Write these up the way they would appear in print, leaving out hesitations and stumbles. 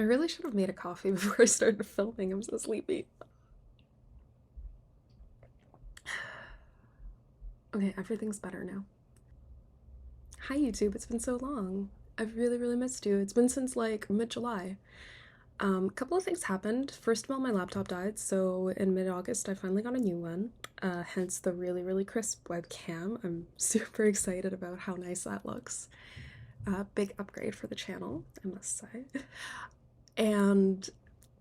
I really should have made a coffee before I started filming. I'm so sleepy. Okay, everything's better now. Hi, YouTube. It's been so long. I've really missed you. It's been since like mid-July. A couple of things happened. First of all, my laptop died, so in mid-August I finally got a new one. Hence the really crisp webcam. I'm super excited about how nice that looks. Big upgrade for the channel, I must say. And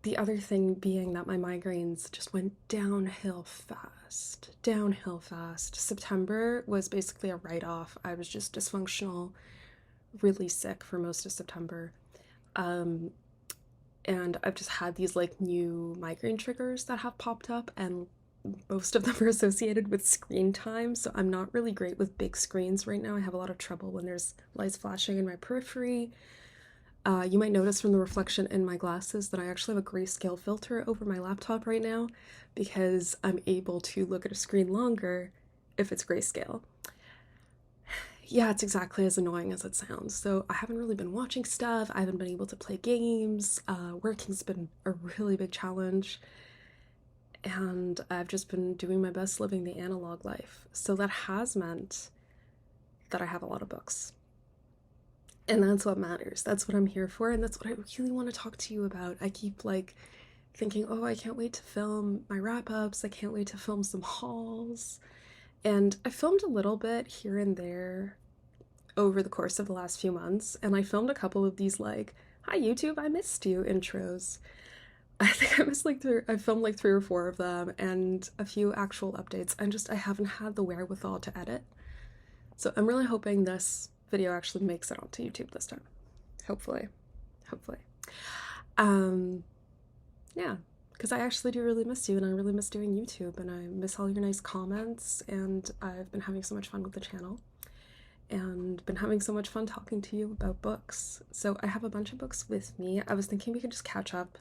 the other thing being that my migraines just went downhill fast. Downhill fast. September was basically a write-off. I was just dysfunctional, really sick for most of September. And I've just had these like new migraine triggers that have popped up, and most of them are associated with screen time, so I'm not really great with big screens right now. I have a lot of trouble when there's lights flashing in my periphery. You might notice from the reflection in my glasses that I actually have a grayscale filter over my laptop right now because I'm able to look at a screen longer if it's grayscale. Yeah, it's exactly as annoying as it sounds. So I haven't really been watching stuff. I haven't been able to play games. Working's been a really big challenge. And I've just been doing my best living the analog life. So that has meant that I have a lot of books. And that's what matters. That's what I'm here for, and that's what I really want to talk to you about. I keep like thinking, oh, I can't wait to film my wrap-ups. I can't wait to film some hauls. And I filmed a little bit here and there over the course of the last few months, and I filmed a couple of these like, hi YouTube, I missed you intros. I think I filmed like 3 or 4 of them and a few actual updates, and I haven't had the wherewithal to edit. So I'm really hoping this video actually makes it onto YouTube this time. Hopefully. Hopefully. Yeah, because I actually do really miss you, and I really miss doing YouTube, and I miss all your nice comments, and I've been having so much fun with the channel, and been having so much fun talking to you about books. So I have a bunch of books with me. I was thinking we could just catch up.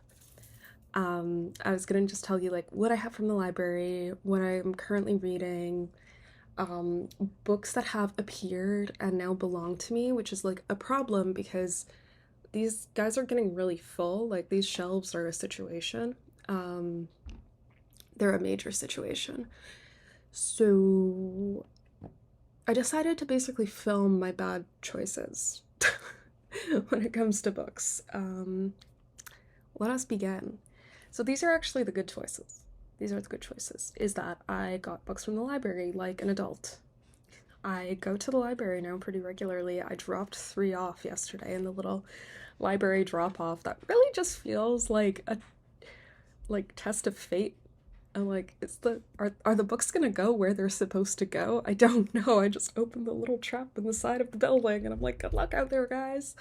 I was gonna just tell you like what I have from the library, what I'm currently reading, books that have appeared and now belong to me, which is like a problem because these guys are getting really full. Like these shelves are a situation. They're a major situation. So I decided to basically film my bad choices when it comes to books. Let us begin. So these are actually the good choices. These are the good choices. Is that I got books from the library like an adult. I go to the library now pretty regularly. I dropped 3 off yesterday in the little library drop-off that really just feels like a test of fate. I'm like, are the books gonna go where they're supposed to go? I don't know. I just opened the little trap in the side of the building and I'm like, good luck out there, guys.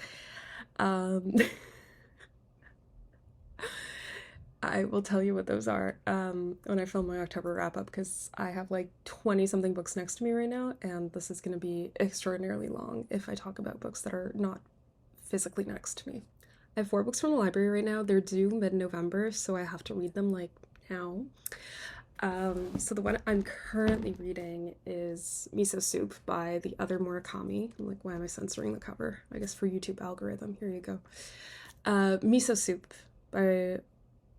Um I will tell you what those are when I film my October wrap up, because I have like 20 something books next to me right now, and this is going to be extraordinarily long if I talk about books that are not physically next to me. I have 4 books from the library right now. They're due mid-November, so I have to read them like now. So the one I'm currently reading is Miso Soup by the other Murakami. I'm like, why am I censoring the cover? I guess for YouTube algorithm. Here you go. Miso Soup by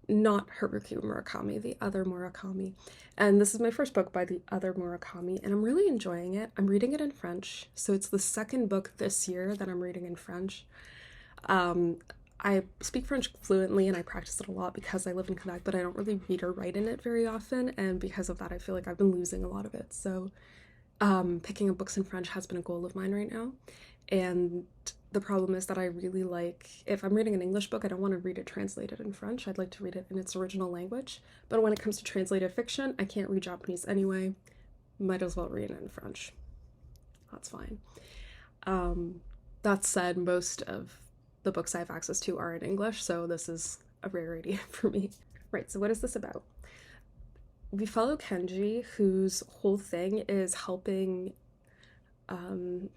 not Haruki Murakami, the other Murakami. And this is my first book by the other Murakami, and I'm really enjoying it. I'm reading it in French, so it's the second book this year that I'm reading in French. I speak French fluently and I practice it a lot because I live in Quebec, but I don't really read or write in it very often, and because of that I feel like I've been losing a lot of it. So picking up books in French has been a goal of mine right now. And the problem is that I really like, if I'm reading an English book, I don't want to read it translated in French. I'd like to read it in its original language. But when it comes to translated fiction, I can't read Japanese anyway. Might as well read it in French. That's fine. That said, most of the books I have access to are in English, so this is a rarity for me. Right, so what is this about? We follow Kenji, whose whole thing is helping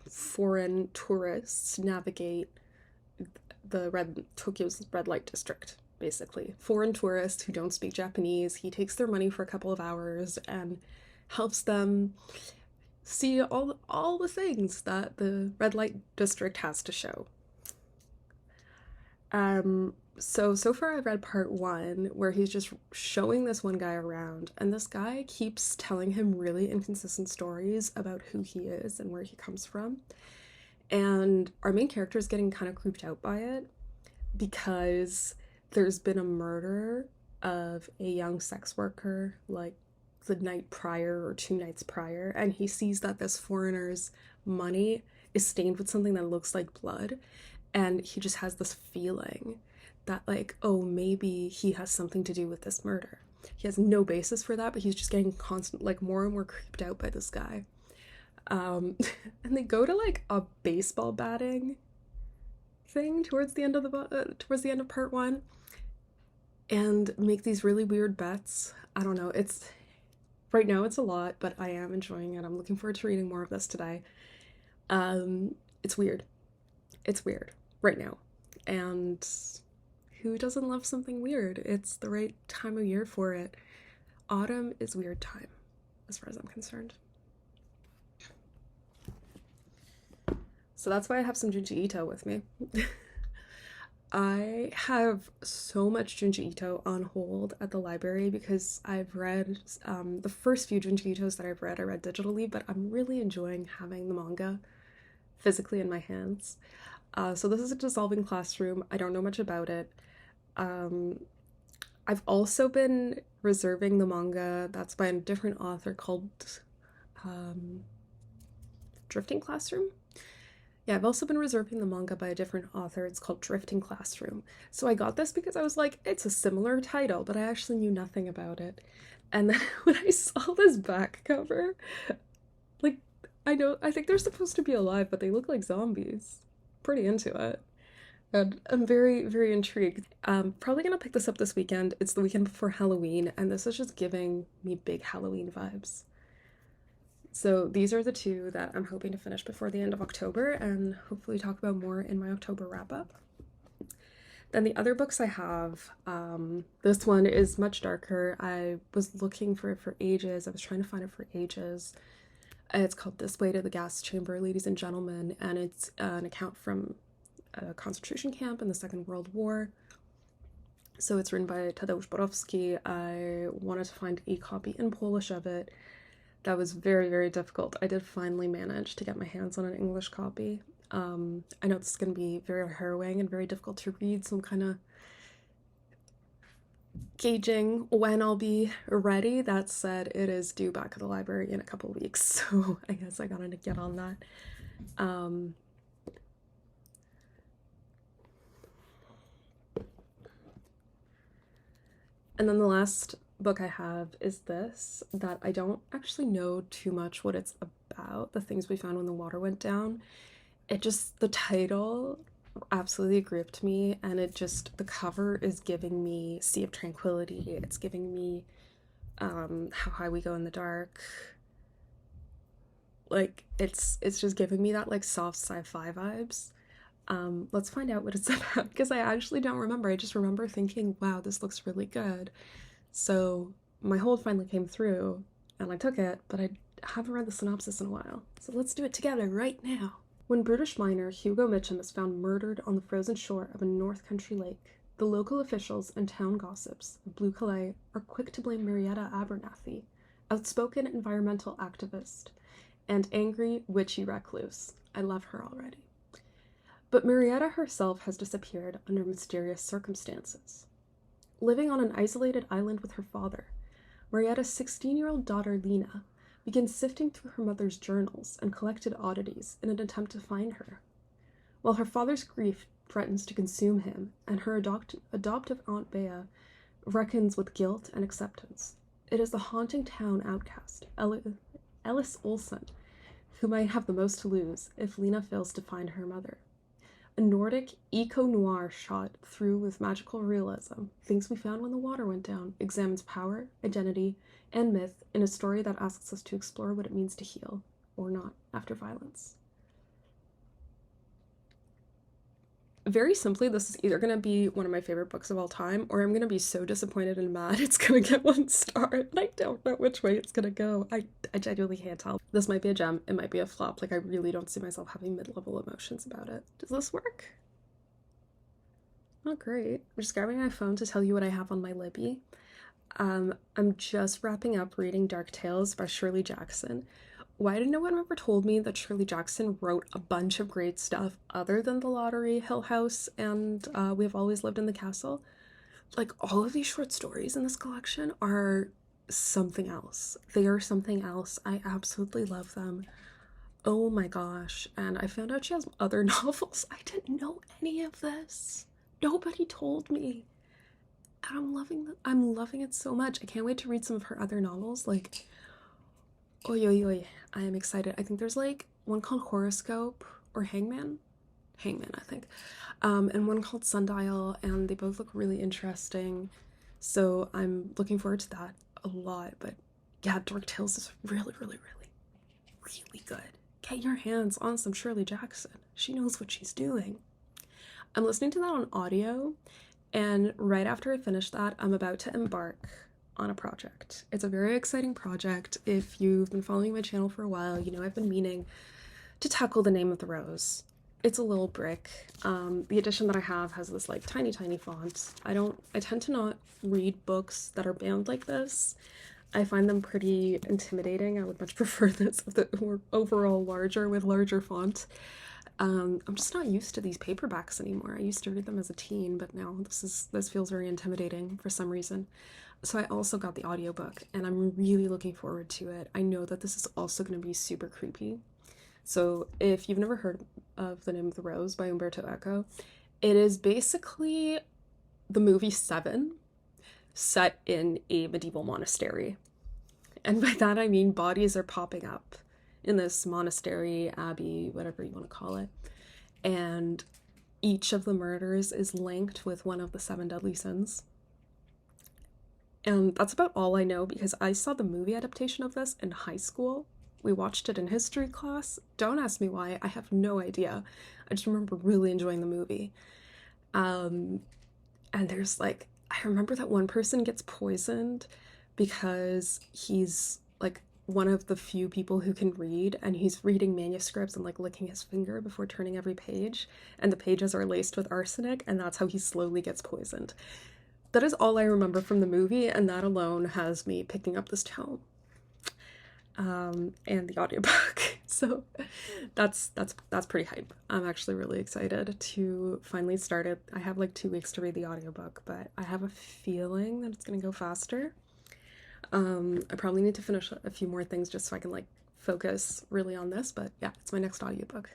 foreign tourists navigate Tokyo's red light district. Basically, foreign tourists who don't speak Japanese. He takes their money for a couple of hours and helps them see all the things that the red light district has to show. So far I've read part one where he's just showing this one guy around, and this guy keeps telling him really inconsistent stories about who he is and where he comes from. And our main character is getting kind of creeped out by it because there's been a murder of a young sex worker like the night prior or 2 nights prior, and he sees that this foreigner's money is stained with something that looks like blood, and he just has this feeling that like, oh, maybe he has something to do with this murder. He has no basis for that, but he's just getting constant, like, more and more creeped out by this guy. um and they go to like a baseball batting thing towards the end of part one, and make these really weird bets. I don't know, it's right now it's a lot, but I am enjoying it. I'm looking forward to reading more of this today. It's weird. It's weird right now. And who doesn't love something weird? It's the right time of year for it. Autumn is weird time, as far as I'm concerned. So that's why I have some Junji Ito with me. I have so much Junji Ito on hold at the library because I've read the first few Junji Itos that I read digitally, but I'm really enjoying having the manga physically in my hands. So this is a Dissolving Classroom. I don't know much about it. I've also been reserving the manga that's by a different author called Drifting Classroom. Yeah, I've also been reserving the manga by a different author. It's called Drifting Classroom. So I got this because I was like, it's a similar title, but I actually knew nothing about it. And then when I saw this back cover, like, I think they're supposed to be alive, but they look like zombies. Pretty into it. And I'm very, very intrigued. Probably gonna pick this up this weekend. It's the weekend before Halloween, and this is just giving me big Halloween vibes. So these are the two that I'm hoping to finish before the end of October and hopefully talk about more in my October wrap up. Then the other books I have, this one is much darker. I was looking for it for ages. I was trying to find it for ages. It's called This Way to the Gas Chamber, Ladies and Gentlemen, and it's an account from a concentration camp in the Second World War. So it's written by Tadeusz Borowski. I wanted to find a copy in Polish of it. That was very, very difficult. I did finally manage to get my hands on an English copy. I know this is going to be very harrowing and very difficult to read, so I'm kind of gauging when I'll be ready. That said, it is due back at the library in a couple weeks, so I guess I gotta get on that. And then the last book I have is this, that I don't actually know too much what it's about, The Things We Found When the Water Went Down. The title absolutely gripped me, and the cover is giving me Sea of Tranquility. It's giving me How High We Go in the Dark. Like, it's just giving me that, like, soft sci-fi vibes. Let's find out what it's about, because I actually don't remember. I just remember thinking, wow, this looks really good. So my hold finally came through, and I took it, but I haven't read the synopsis in a while. So let's do it together right now. When British miner Hugo Mitchum is found murdered on the frozen shore of a North Country lake, the local officials and town gossips of Blue Calais are quick to blame Marietta Abernathy, outspoken environmental activist, and angry, witchy recluse. I love her already. But Marietta herself has disappeared under mysterious circumstances. Living on an isolated island with her father, Marietta's 16-year-old daughter Lena begins sifting through her mother's journals and collected oddities in an attempt to find her. While her father's grief threatens to consume him, and her adoptive Aunt Bea reckons with guilt and acceptance, it is the haunting town outcast, Ellis Olsen, who might have the most to lose if Lena fails to find her mother. A Nordic eco-noir shot through with magical realism, Things We Found When the Water Went Down examines power, identity, and myth in a story that asks us to explore what it means to heal, or not, after violence. Very simply, this is either going to be one of my favorite books of all time, or I'm going to be so disappointed and mad it's going to get 1 star, and I don't know which way it's going to go. I genuinely can't tell. This might be a gem, it might be a flop. Like, I really don't see myself having mid-level emotions about it. Does this work? Oh, great. I'm just grabbing my phone to tell you what I have on my Libby. I'm just wrapping up reading Dark Tales by Shirley Jackson. Why did no one ever told me that Shirley Jackson wrote a bunch of great stuff other than The Lottery, Hill House, and We've Always Lived in the Castle? Like, all of these short stories in this collection are something else. They are something else. I absolutely love them. Oh my gosh. And I found out she has other novels. I didn't know any of this. Nobody told me. And I'm loving it so much. I can't wait to read some of her other novels. Like, oi oi oi. I am excited. I think there's like one called Horoscope or Hangman. Hangman, I think. And one called Sundial, and they both look really interesting. So I'm looking forward to that a lot. But yeah, Dark Tales is really, really, really, really good. Get your hands on some Shirley Jackson. She knows what she's doing. I'm listening to that on audio, and right after I finish that, I'm about to embark on a project. It's a very exciting project. If you've been following my channel for a while, you know I've been meaning to tackle The Name of the Rose. It's a little brick. The edition that I have has this like tiny, tiny font. I tend to not read books that are bound like this. I find them pretty intimidating. I would much prefer this if it were overall larger with larger font. I'm just not used to these paperbacks anymore. I used to read them as a teen, but now this feels very intimidating for some reason. So I also got the audiobook, and I'm really looking forward to it. I know that this is also going to be super creepy. So if you've never heard of The Name of the Rose by Umberto Eco, it is basically the movie Seven set in a medieval monastery. And by that I mean bodies are popping up in this monastery, abbey, whatever you want to call it. And each of the murders is linked with one of the seven deadly sins. And that's about all I know because I saw the movie adaptation of this in high school. We watched it in history class. Don't ask me why, I have no idea. I just remember really enjoying the movie. And there's like, I remember that one person gets poisoned because he's like one of the few people who can read, and he's reading manuscripts and like licking his finger before turning every page, and the pages are laced with arsenic, and that's how he slowly gets poisoned. That is all I remember from the movie, and that alone has me picking up this tome and the audiobook. So that's pretty hype. I'm actually really excited to finally start it. I have like 2 weeks to read the audiobook, but I have a feeling that it's gonna go faster. I probably need to finish a few more things just so I can like focus really on this, but yeah, it's my next audiobook.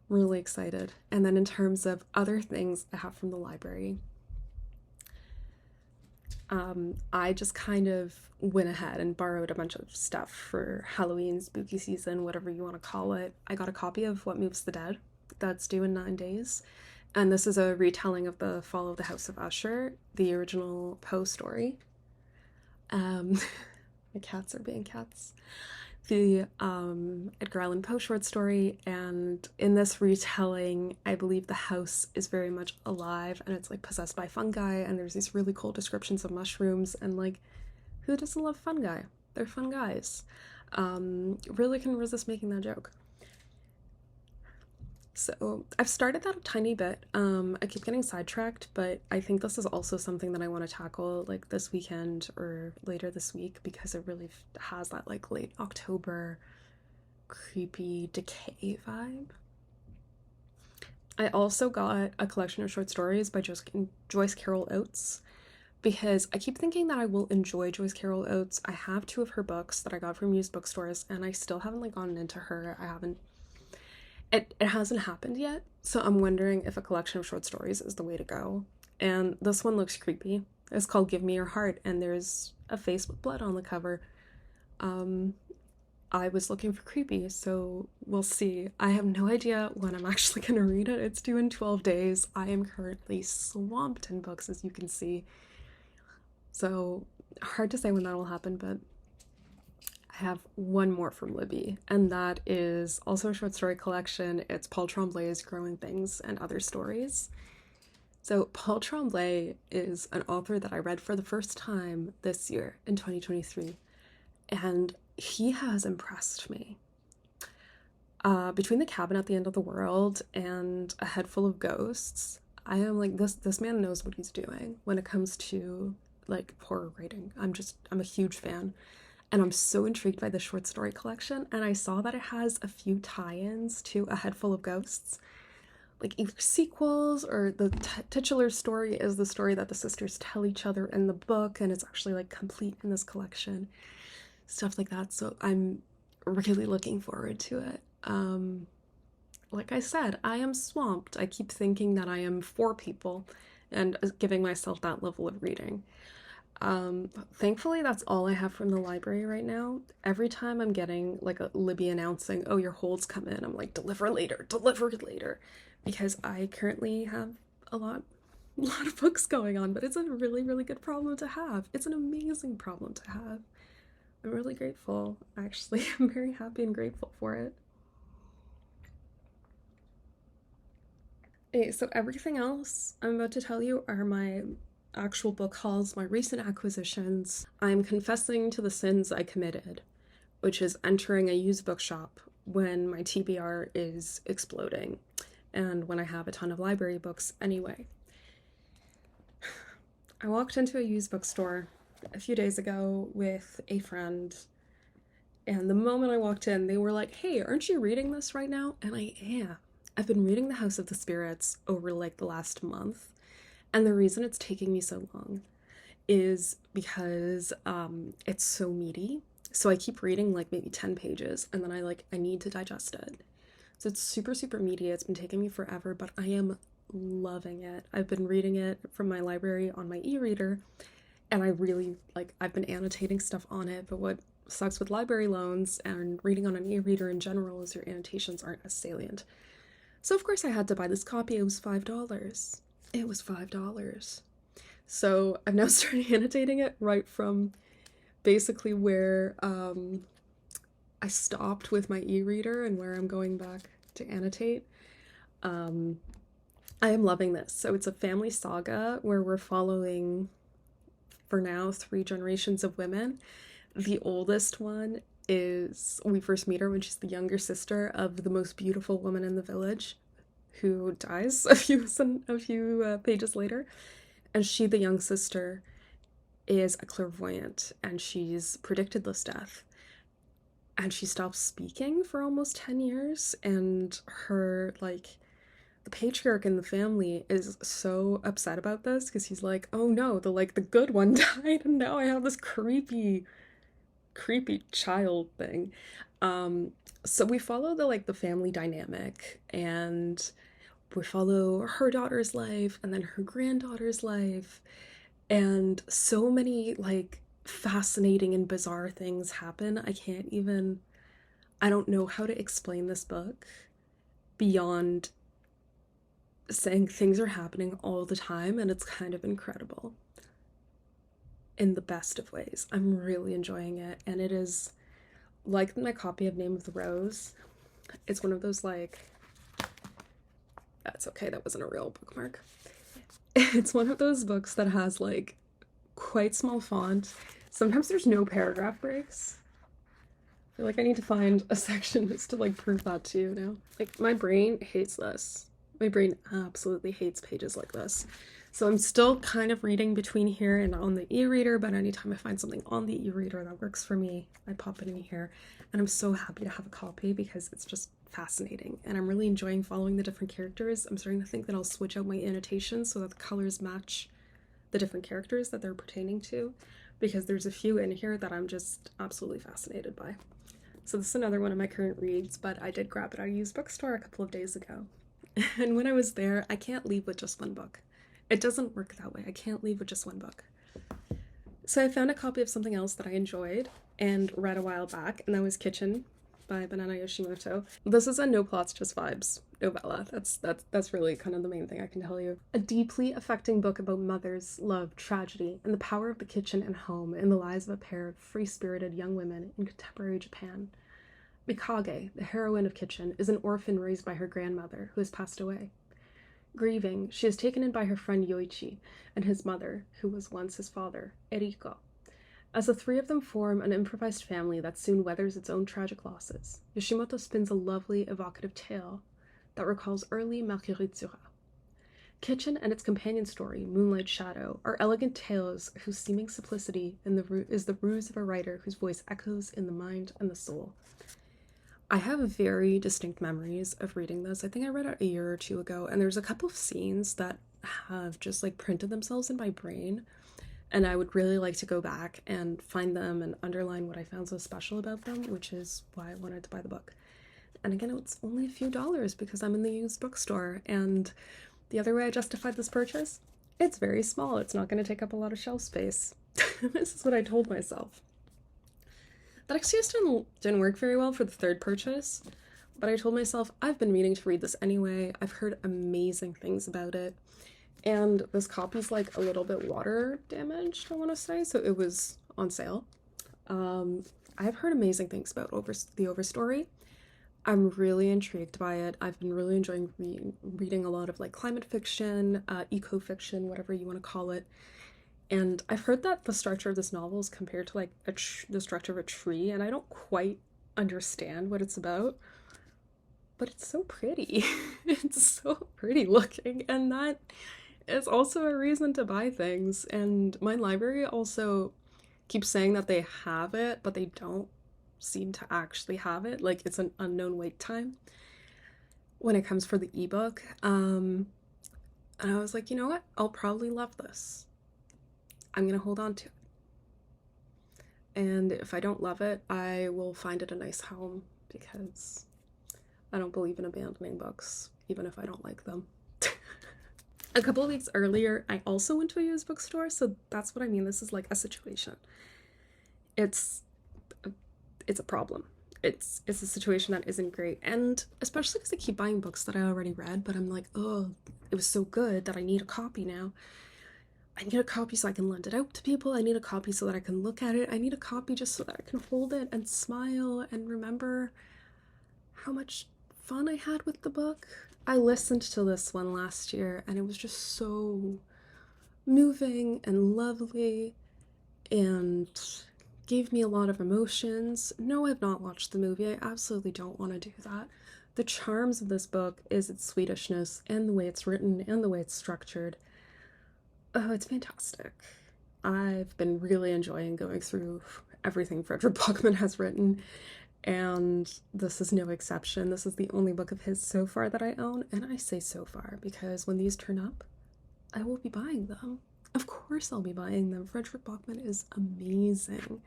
Really excited. And then in terms of other things I have from the library, I just kind of went ahead and borrowed a bunch of stuff for Halloween, spooky season, whatever you want to call it. I got a copy of What Moves the Dead that's due in 9 days. And this is a retelling of the Fall of the House of Usher, the original Poe story. Um, my cats are being cats. The Edgar Allan Poe short story, and in this retelling, I believe the house is very much alive and it's like possessed by fungi, and there's these really cool descriptions of mushrooms, and like, who doesn't love fungi? They're fun guys. Really couldn't resist making that joke. So I've started that a tiny bit. I keep getting sidetracked, but I think this is also something that I want to tackle like this weekend or later this week because it really has that like late October creepy decay vibe. I also got a collection of short stories by Joyce Carol Oates because I keep thinking that I will enjoy Joyce Carol Oates. I have 2 of her books that I got from used bookstores, and I still haven't like gotten into her. It hasn't happened yet, so I'm wondering if a collection of short stories is the way to go. And this one looks creepy. It's called Give Me Your Heart, and there's a face with blood on the cover. I was looking for creepy, so we'll see. I have no idea when I'm actually gonna read it. It's due in 12 days. I am currently swamped in books, as you can see. So, hard to say when that will happen, but I have one more from Libby, and that is also a short story collection. It's Paul Tremblay's Growing Things and Other Stories. So, Paul Tremblay is an author that I read for the first time this year in 2023, and he has impressed me. Between The Cabin at the End of the World and A Head Full of Ghosts, I am like, this man knows what he's doing when it comes to like horror writing. I'm a huge fan. And I'm so intrigued by the short story collection, and I saw that it has a few tie-ins to A Head Full of Ghosts, like either sequels or the titular story is the story that the sisters tell each other in the book, and it's actually like complete in this collection, stuff like that. So I'm really looking forward to it. Like I said, I am swamped. I keep thinking that I am for people and giving myself that level of reading. Thankfully, that's all I have from the library right now. Every time I'm getting like a Libby announcing, oh, your holds come in, I'm like, deliver later, because I currently have a lot of books going on, but it's a really, really good problem to have. It's an amazing problem to have. I'm really grateful, actually. I'm very happy and grateful for it. Okay, so everything else I'm about to tell you are my actual book hauls, my recent acquisitions. I'm confessing to the sins I committed, which is entering a used bookshop when my TBR is exploding and when I have a ton of library books anyway. I walked into a used bookstore a few days ago with a friend, and the moment I walked in, they were like, hey, aren't you reading this right now? And I am. I've been reading The House of the Spirits over like the last month, and the reason it's taking me so long is because it's so meaty. So I keep reading like maybe 10 pages and then I need to digest it. So it's super, super meaty. It's been taking me forever, but I am loving it. I've been reading it from my library on my e-reader, and I really I've been annotating stuff on it, but what sucks with library loans and reading on an e-reader in general is your annotations aren't as salient. So of course I had to buy this copy. It was $5. It was $5. So I've now started annotating it right from basically where I stopped with my e-reader and where I'm going back to annotate. I am loving this. So it's a family saga where we're following, for now, 3 generations of women. The oldest one is, we first meet her when she's the younger sister of the most beautiful woman in the village, who dies a few pages later. And she, the young sister, is a clairvoyant, and she's predicted this death. And she stops speaking for almost 10 years, and her, the patriarch in the family is so upset about this, because he's like, oh no, the good one died, and now I have this creepy child thing. So we follow the family dynamic, and we follow her daughter's life, and then her granddaughter's life, and so many fascinating and bizarre things happen. I don't know how to explain this book beyond saying things are happening all the time, and it's kind of incredible in the best of ways. I'm really enjoying it, and it is like my copy of Name of the Rose. It's one of those that's okay, that wasn't a real bookmark. It's one of those books that has quite small font. Sometimes there's no paragraph breaks. I feel like I need to find a section just to prove that to you now. My brain hates this. My brain absolutely hates pages like this. So I'm still kind of reading between here and on the e-reader, but anytime I find something on the e-reader that works for me, I pop it in here. And I'm so happy to have a copy because it's just fascinating. And I'm really enjoying following the different characters. I'm starting to think that I'll switch out my annotations so that the colors match the different characters that they're pertaining to, because there's a few in here that I'm just absolutely fascinated by. So this is another one of my current reads, but I did grab it at a used bookstore a couple of days ago. And when I was there, I can't leave with just one book. It doesn't work that way. I can't leave with just one book. So I found a copy of something else that I enjoyed and read a while back, and that was Kitchen by Banana Yoshimoto. This is a no plots, just vibes novella. That's really kind of the main thing I can tell you. A deeply affecting book about mothers, love, tragedy, and the power of the kitchen and home in the lives of a pair of free-spirited young women in contemporary Japan. Mikage, the heroine of Kitchen, is an orphan raised by her grandmother, who has passed away. Grieving, she is taken in by her friend Yoichi and his mother, who was once his father, Eriko. As the 3 of them form an improvised family that soon weathers its own tragic losses, Yoshimoto spins a lovely, evocative tale that recalls early Marguerite Duras. Kitchen and its companion story, Moonlight Shadow, are elegant tales whose seeming simplicity is the ruse of a writer whose voice echoes in the mind and the soul. I have very distinct memories of reading this. I think I read it a year or two ago, and there's a couple of scenes that have just like printed themselves in my brain, and I would really like to go back and find them and underline what I found so special about them, which is why I wanted to buy the book. And again, it's only a few dollars because I'm in the used bookstore, and the other way I justified this purchase, it's very small. It's not going to take up a lot of shelf space. This is what I told myself. That excuse didn't work very well for the third purchase, but I told myself I've been meaning to read this anyway. I've heard amazing things about it. And this copy's like a little bit water damaged, I want to say, so it was on sale. I've heard amazing things about the Overstory. I'm really intrigued by it. I've been really enjoying reading a lot of like climate fiction, eco-fiction, whatever you want to call it. And I've heard that the structure of this novel is compared to like the structure of a tree, and I don't quite understand what it's about, but it's so pretty. It's so pretty looking, and that is also a reason to buy things. And my library also keeps saying that they have it, but they don't seem to actually have it. Like, it's an unknown wait time when it comes for the ebook. And I was like, you know what? I'll probably love this. I'm gonna hold on to it. And if I don't love it, I will find it a nice home, because I don't believe in abandoning books, even if I don't like them. A couple of weeks earlier, I also went to a used bookstore, so that's what I mean. This is like a situation. It's a problem. It's a situation that isn't great, and especially because I keep buying books that I already read, but I'm like, oh, it was so good that I need a copy now. I need a copy so I can lend it out to people. I need a copy so that I can look at it. I need a copy just so that I can hold it and smile and remember how much fun I had with the book. I listened to this one last year, and it was just so moving and lovely and gave me a lot of emotions. No, I've not watched the movie. I absolutely don't want to do that. The charms of this book is its Swedishness and the way it's written and the way it's structured. Oh, it's fantastic. I've been really enjoying going through everything Frederick Bachman has written, and this is no exception. This is the only book of his so far that I own, and I say so far because when these turn up, I will be buying them. Of course I'll be buying them. Frederick Bachman is amazing.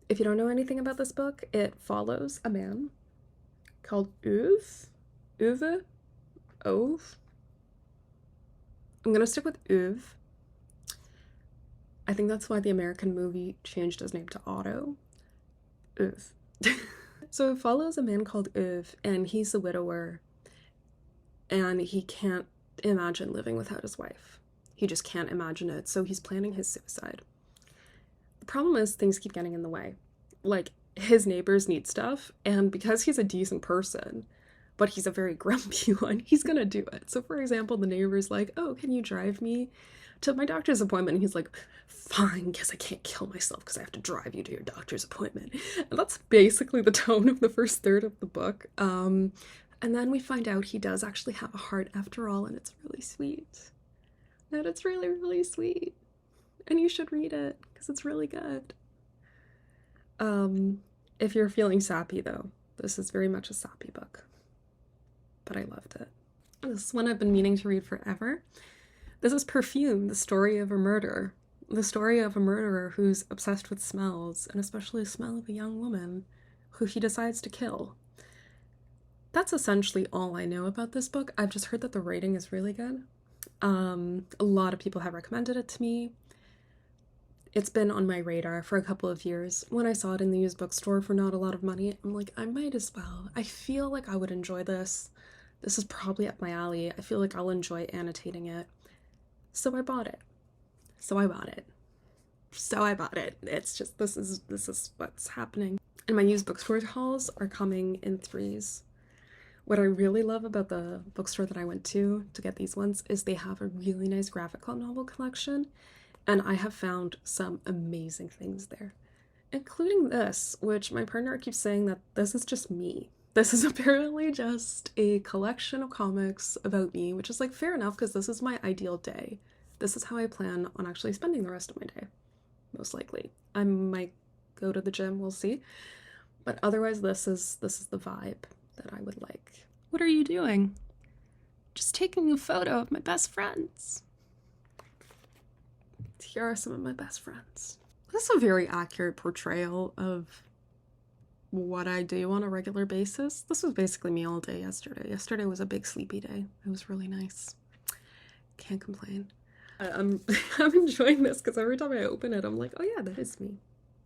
If you don't know anything about this book, it follows a man called Uwe. I'm gonna stick with Uwe. I think that's why the American movie changed his name to Otto. Uwe. So it follows a man called Uwe, and he's a widower, and he can't imagine living without his wife. He just can't imagine it, so he's planning his suicide. The problem is things keep getting in the way. Like, his neighbors need stuff, and because he's a decent person, but he's a very grumpy one, he's gonna do it. So for example, the neighbor's like, oh, can you drive me to my doctor's appointment? And he's like, fine, guess I can't kill myself because I have to drive you to your doctor's appointment. And that's basically the tone of the first third of the book. And then we find out he does actually have a heart after all, and it's really sweet. And it's really, really sweet. And you should read it because it's really good. If you're feeling sappy though, this is very much a sappy book. But I loved it. This is one I've been meaning to read forever. This is Perfume, the story of a murder. The story of a murderer who's obsessed with smells, and especially the smell of a young woman who he decides to kill. That's essentially all I know about this book. I've just heard that the rating is really good. A lot of people have recommended it to me. It's been on my radar for a couple of years. When I saw it in the used bookstore for not a lot of money, I'm like, I might as well. I feel like I would enjoy this. This is probably up my alley. I feel like I'll enjoy annotating it. So I bought it. It's just, this is what's happening. And my used bookstore hauls are coming in threes. What I really love about the bookstore that I went to get these ones is they have a really nice graphic novel collection, and I have found some amazing things there, including this, which my partner keeps saying that this is just me. This is apparently just a collection of comics about me, which is like fair enough because this is my ideal day. This is how I plan on actually spending the rest of my day, most likely. I might go to the gym, we'll see. But otherwise this is the vibe that I would like. What are you doing? Just taking a photo of my best friends. Here are some of my best friends. This is a very accurate portrayal of what I do on a regular basis. This was basically me all day yesterday. Yesterday was a big sleepy day. It was really nice. Can't complain. I'm I'm enjoying this because every time I open it, I'm like, oh yeah, that is me.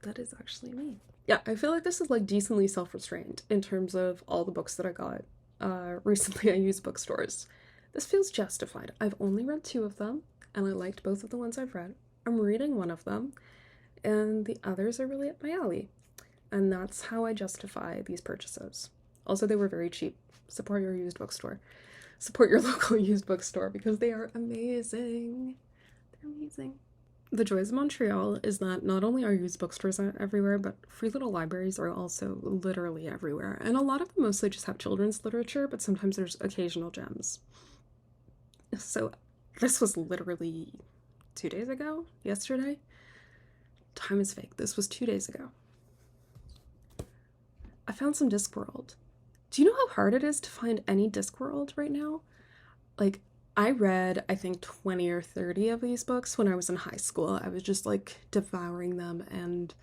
That is actually me. Yeah, I feel like this is like decently self-restrained in terms of all the books that I got. Recently I used bookstores. This feels justified. I've only read 2 of them, and I liked both of the ones I've read. I'm reading one of them, and the others are really up my alley. And that's how I justify these purchases. Also, they were very cheap. Support your used bookstore. Support your local used bookstore because they are amazing. They're amazing. The joys of Montreal is that not only are used bookstores everywhere, but free little libraries are also literally everywhere. And a lot of them mostly just have children's literature, but sometimes there's occasional gems. So this was literally 2 days ago? Yesterday? Time is fake. This was 2 days ago. I found some Discworld. Do you know how hard it is to find any Discworld right now? Like, I read, I think, 20 or 30 of these books when I was in high school. I was just, like, devouring them, and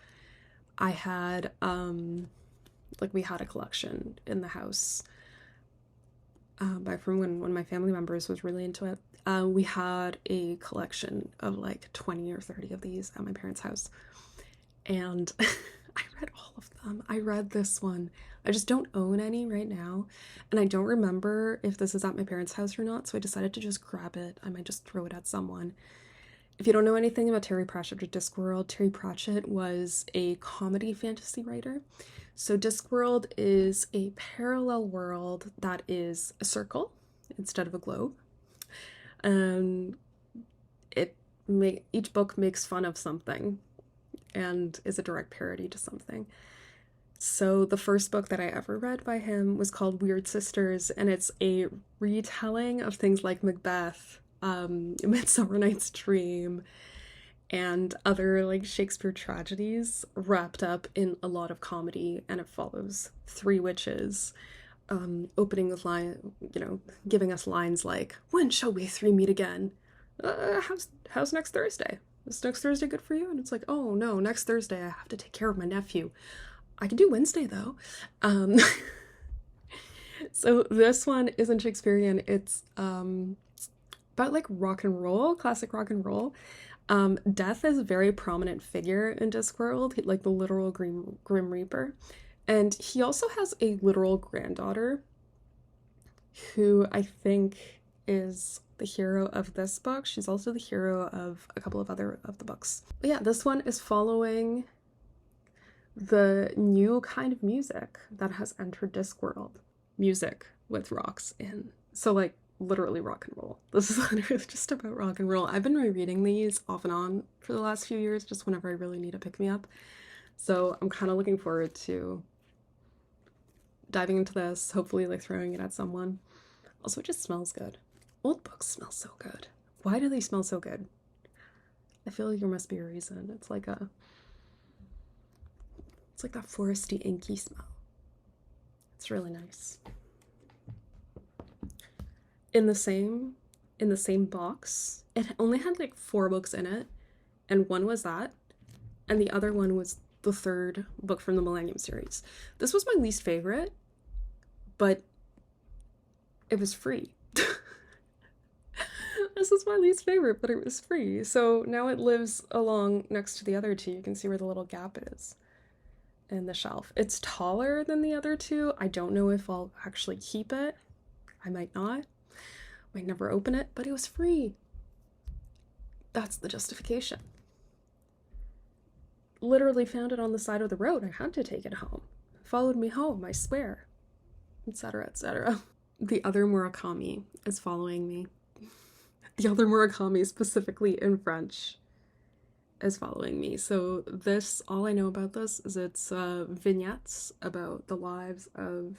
I had, like, we had a collection in the house back from when my family members was really into it. We had a collection of, like, 20 or 30 of these at my parents' house, and I read all of them. I read this one. I just don't own any right now, and I don't remember if this is at my parents' house or not, so I decided to just grab it. I might just throw it at someone. If you don't know anything about Terry Pratchett or Discworld, Terry Pratchett was a comedy fantasy writer. So Discworld is a parallel world that is a circle instead of a globe. Each book makes fun of something and is a direct parody to something. So the first book that I ever read by him was called Weird Sisters, and it's a retelling of things like Macbeth, Midsummer Night's Dream, and other like Shakespeare tragedies wrapped up in a lot of comedy, and it follows 3 witches, opening with giving us lines like, "When shall we 3 meet again? How's next Thursday? Is next Thursday good for you?" And it's like, "Oh no, next Thursday I have to take care of my nephew. I can do Wednesday though." So this one isn't Shakespearean. It's about like rock and roll, classic rock and roll. Death is a very prominent figure in Discworld, like the literal Grim Reaper. And he also has a literal granddaughter who I think is the hero of this book. She's also the hero of a couple of other of the books. But yeah, this one is following the new kind of music that has entered Discworld. Music with rocks in. So like literally rock and roll. This is literally just about rock and roll. I've been rereading these off and on for the last few years, just whenever I really need a pick-me-up. So I'm kind of looking forward to diving into this, hopefully like throwing it at someone. Also, it just smells good. Old books smell so good. Why do they smell so good? I feel like there must be a reason. It's like that foresty, inky smell. It's really nice. In the same box, it only had like 4 books in it, and one was that, and the other one was the 3rd book from the Millennium series. This was my least favorite, but it was free. This was my least favorite, but it was free. So now it lives along next to the other 2. You can see where the little gap is in the shelf. It's taller than the other 2. I don't know if I'll actually keep it. I might not. Might never open it, but it was free. That's the justification. Literally found it on the side of the road. I had to take it home. Followed me home, I swear. Etc., etc. The other Murakami is following me. The other Murakami, specifically in French, is following me. So this, all I know about this is it's vignettes about the lives of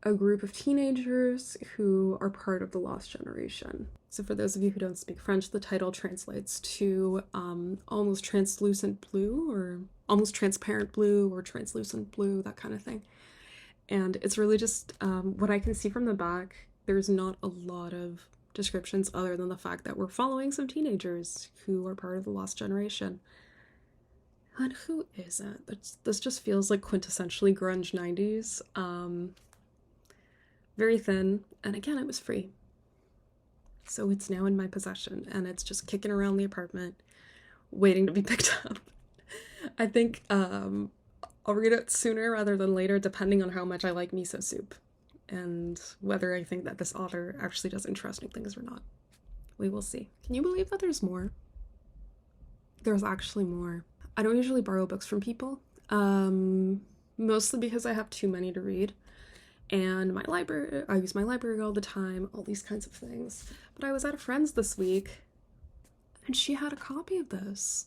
a group of teenagers who are part of the lost generation. So for those of you who don't speak French, the title translates to almost translucent blue, or almost transparent blue, or translucent blue, that kind of thing. And it's really just what I can see from the back. There's not a lot of descriptions other than the fact that we're following some teenagers who are part of the lost generation. And who isn't? This just feels like quintessentially grunge 90s. Very thin, and again, it was free. So it's now in my possession, and it's just kicking around the apartment, waiting to be picked up. I think I'll read it sooner rather than later, depending on how much I like miso soup, and whether I think that this author actually does interesting things or not. We will see. Can you believe that there's more? There's actually more. I don't usually borrow books from people, mostly because I have too many to read. And my library, I use my library all the time, all these kinds of things. But I was at a friend's this week, and she had a copy of this.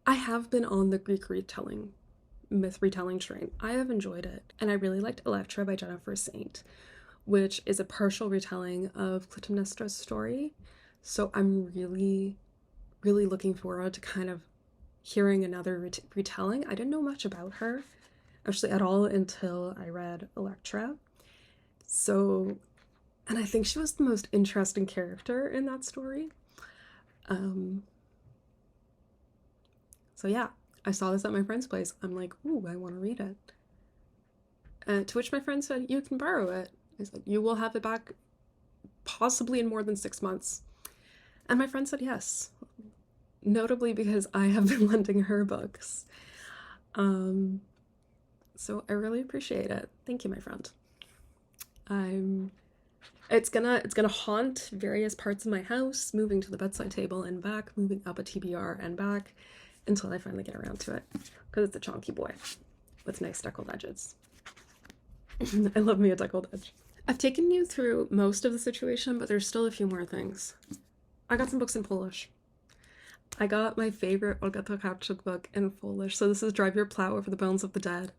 I have been on the Greek retelling, myth retelling train. I have enjoyed it, and I really liked Electra by Jennifer Saint, which is a partial retelling of Clytemnestra's story. So I'm really, really looking forward to kind of hearing another retelling. I didn't know much about her, actually at all, until I read Electra. So, and I think she was the most interesting character in that story. So yeah, I saw this at my friend's place. I'm like, ooh, I want to read it. To which my friend said, you can borrow it. I said, you will have it back possibly in more than 6 months. And my friend said yes, notably because I have been lending her books. So I really appreciate it. Thank you, my friend. It's gonna haunt various parts of my house, moving to the bedside table and back, moving up a TBR and back, until I finally get around to it, because it's a chonky boy with nice deckled edges. I love me a deckled edge. I've taken you through most of the situation, but there's still a few more things. I got some books in Polish. I got my favorite Olga Tokarczuk book in Polish. So this is Drive Your Plow Over the Bones of the Dead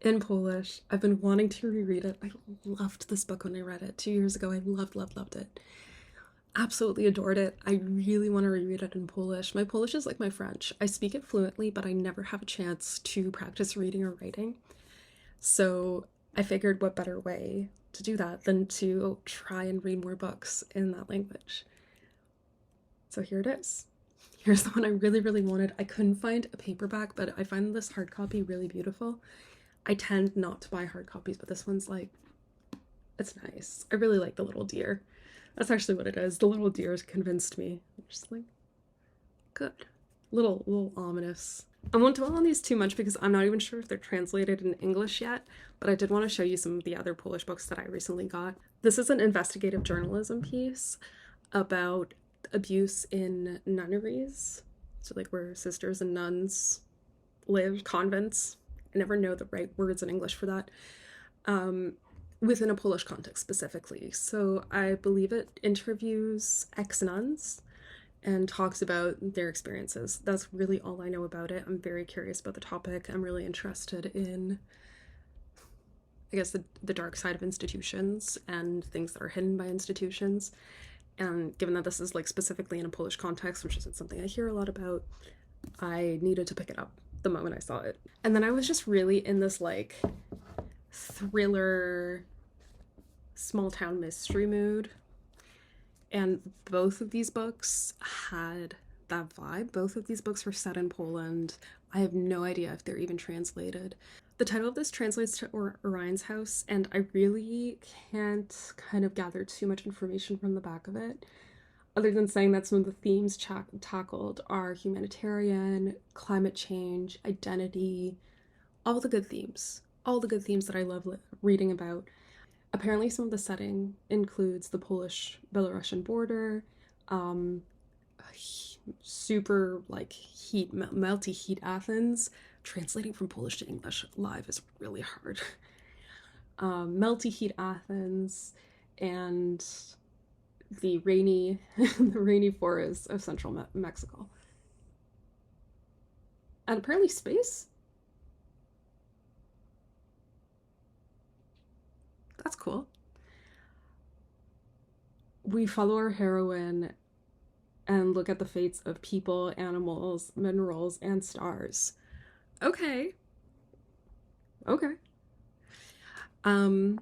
in Polish. I've been wanting to reread it. I loved this book when I read it 2 years ago. I loved it. Absolutely adored it. I really want to reread it in Polish. My Polish is like my French. I speak it fluently, but I never have a chance to practice reading or writing. So I figured what better way to do that than to try and read more books in that language. So here it is. Here's the one I really, really wanted. I couldn't find a paperback, but I find this hard copy really beautiful. I tend not to buy hard copies, but this one's like, it's nice. I really like the little deer. That's actually what it is. The little deers convinced me. I'm just like, good. Little ominous. I won't dwell on these too much because I'm not even sure if they're translated in English yet, but I did want to show you some of the other Polish books that I recently got. This is an investigative journalism piece about abuse in nunneries. So like where sisters and nuns live, convents. I never know the right words in English for that. Within a Polish context specifically. So I believe it interviews ex-nuns and talks about their experiences. That's really all I know about it. I'm very curious about the topic. I'm really interested in, I guess, the dark side of institutions and things that are hidden by institutions. And given that this is like specifically in a Polish context, which isn't something I hear a lot about, I needed to pick it up the moment I saw it. And then I was just really in this like thriller, small town mystery mood. And both of these books had that vibe. Both of these books were set in Poland. I have no idea if they're even translated. The title of this translates to Orion's House, and I really can't kind of gather too much information from the back of it, other than saying that some of the themes tackled are humanitarian, climate change, identity, all the good themes. All the good themes that I love reading about. Apparently some of the setting includes the Polish-Belarusian border, super like melty heat Athens. Translating from Polish to English live is really hard. Melty heat Athens and the rainy forests of central Mexico. And apparently space? That's cool. We follow our heroine and look at the fates of people, animals, minerals, and stars. Okay. Okay. Um,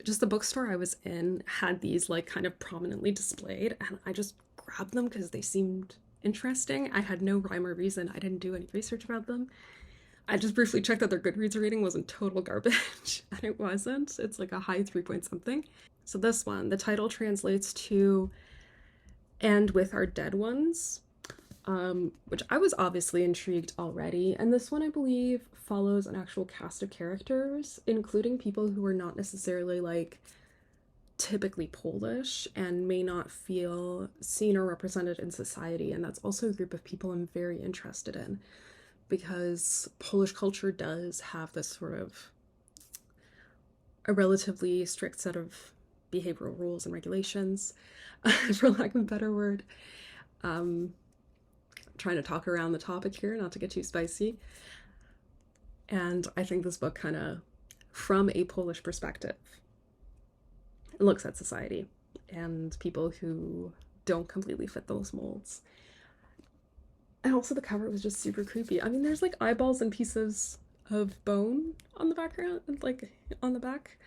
just the bookstore I was in had these like kind of prominently displayed, and I just grabbed them because they seemed interesting. I had no rhyme or reason. I didn't do any research about them. I just briefly checked that their Goodreads rating wasn't total garbage, and it wasn't. It's like a high 3 point something. So this one, the title translates to "And with Our Dead Ones," which I was obviously intrigued already. And this one, I believe, follows an actual cast of characters, including people who are not necessarily like typically Polish and may not feel seen or represented in society. And that's also a group of people I'm very interested in because Polish culture does have this sort of a relatively strict set of behavioral rules and regulations, for lack of a better word. Um, Trying to talk around the topic here, not to get too spicy. And I think this book kind of, from a Polish perspective, looks at society and people who don't completely fit those molds. And also the cover was just super creepy. I mean, there's like eyeballs and pieces of bone on the background, like on the back.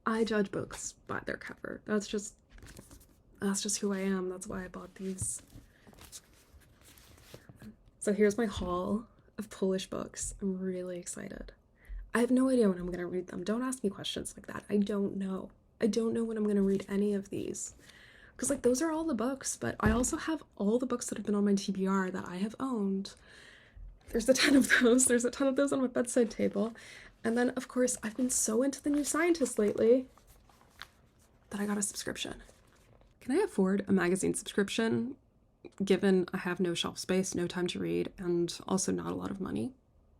I judge books by their cover. That's just who I am. That's why I bought these. So here's my haul of Polish books. I'm really excited. I have no idea when I'm going to read them. Don't ask me questions like that. I don't know. I don't know when I'm going to read any of these. Because, like, those are all the books, but I also have all the books that have been on my TBR that I have owned. There's a ton of those. There's a ton of those on my bedside table. And then, of course, I've been so into the New Scientist lately that I got a subscription. Can I afford a magazine subscription, given I have no shelf space, no time to read, and also not a lot of money?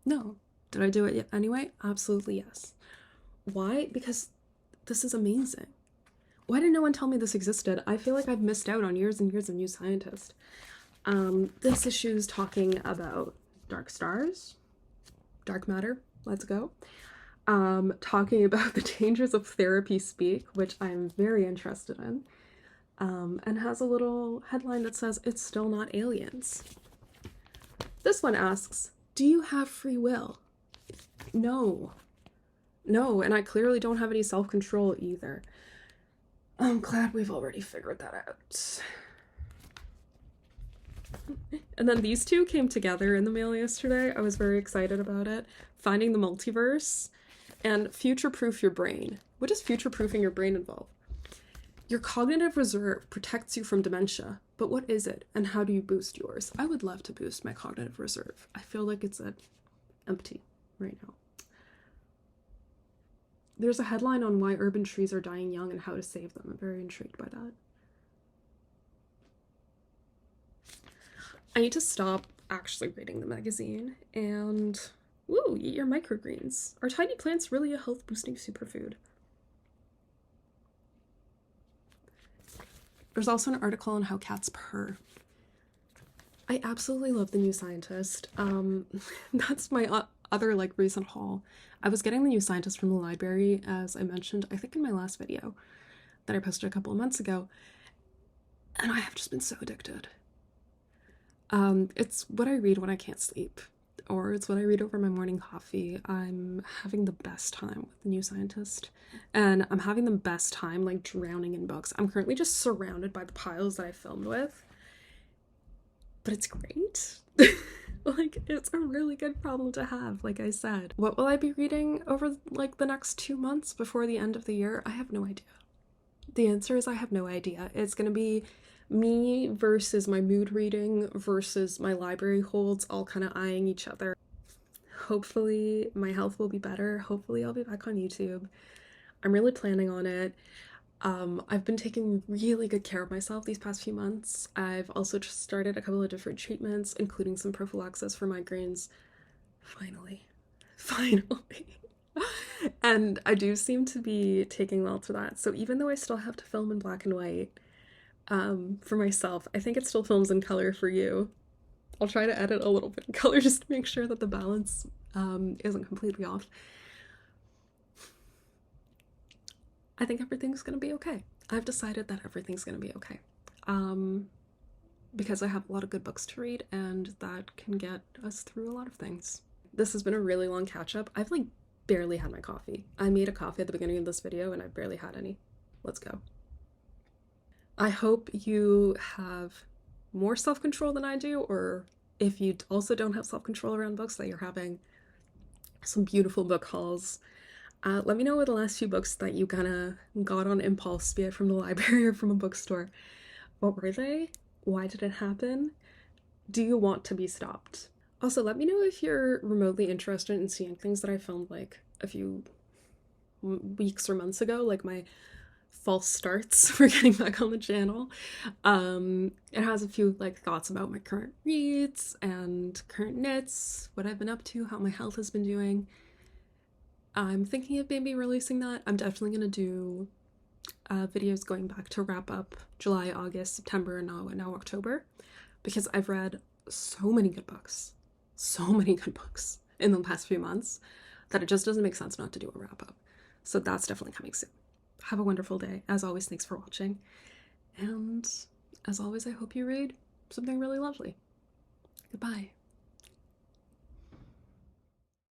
No. Did I do it anyway? Absolutely yes. Why? Because this is amazing. Why did no one tell me this existed? I feel like I've missed out on years and years of New Scientist. This issue is talking about dark stars, dark matter, let's go. Talking about the dangers of therapy speak, which I'm very interested in. And has a little headline that says, "It's still not aliens." This one asks, do you have free will? No. No, and I clearly don't have any self-control either. I'm glad we've already figured that out. And then these two came together in the mail yesterday. I was very excited about it. Finding the Multiverse and Future-Proof Your Brain. What does future-proofing your brain involve? Your cognitive reserve protects you from dementia, but what is it, and how do you boost yours? I would love to boost my cognitive reserve. I feel like it's empty right now. There's a headline on why urban trees are dying young and how to save them. I'm very intrigued by that. I need to stop actually reading the magazine and, woo, eat your microgreens. Are tiny plants really a health-boosting superfood? There's also an article on how cats purr. I absolutely love the New Scientist. That's my other like recent haul. I was getting the New Scientist from the library, as I mentioned, I think in my last video that I posted a couple of months ago, and I have just been so addicted. It's what I read when I can't sleep, or it's what I read over my morning coffee. I'm having the best time with the New Scientist, and I'm having the best time like drowning in books. I'm currently just surrounded by the piles that I filmed with, but it's great. Like, it's a really good problem to have, like I said. What will I be reading over like the next 2 months before the end of the year? I have no idea. The answer is I have no idea. It's gonna be me versus my mood reading versus my library holds, all kind of eyeing each other. Hopefully my health will be better. Hopefully I'll be back on YouTube. I'm really planning on it. I've been taking really good care of myself these past few months. I've also just started a couple of different treatments, including some prophylaxis for migraines. Finally. And I do seem to be taking well to that. So even though I still have to film in black and white, for myself, I think it still films in color for you. I'll try to edit a little bit in color just to make sure that the balance isn't completely off. I think everything's gonna be okay. I've decided that everything's gonna be okay. Um, because I have a lot of good books to read, and that can get us through a lot of things. This has been a really long catch up. I've like barely had my coffee. I made a coffee at the beginning of this video and I barely had any. Let's go. I hope you have more self-control than I do, or if you also don't have self-control around books, that you're having some beautiful book hauls. Let me know what the last few books that you kind of got on impulse, be it from the library or from a bookstore. What were they? Why did it happen? Do you want to be stopped? Also, let me know if you're remotely interested in seeing things that I filmed like a few weeks or months ago, like my false starts for getting back on the channel. It has a few like thoughts about my current reads and current knits, what I've been up to, how my health has been doing. I'm thinking of maybe releasing that. I'm definitely gonna do videos going back to wrap up July, August, September, and now October, because I've read so many good books, in the past few months that it just doesn't make sense not to do a wrap up. So that's definitely coming soon. Have a wonderful day. As always, thanks for watching. And as always, I hope you read something really lovely. Goodbye.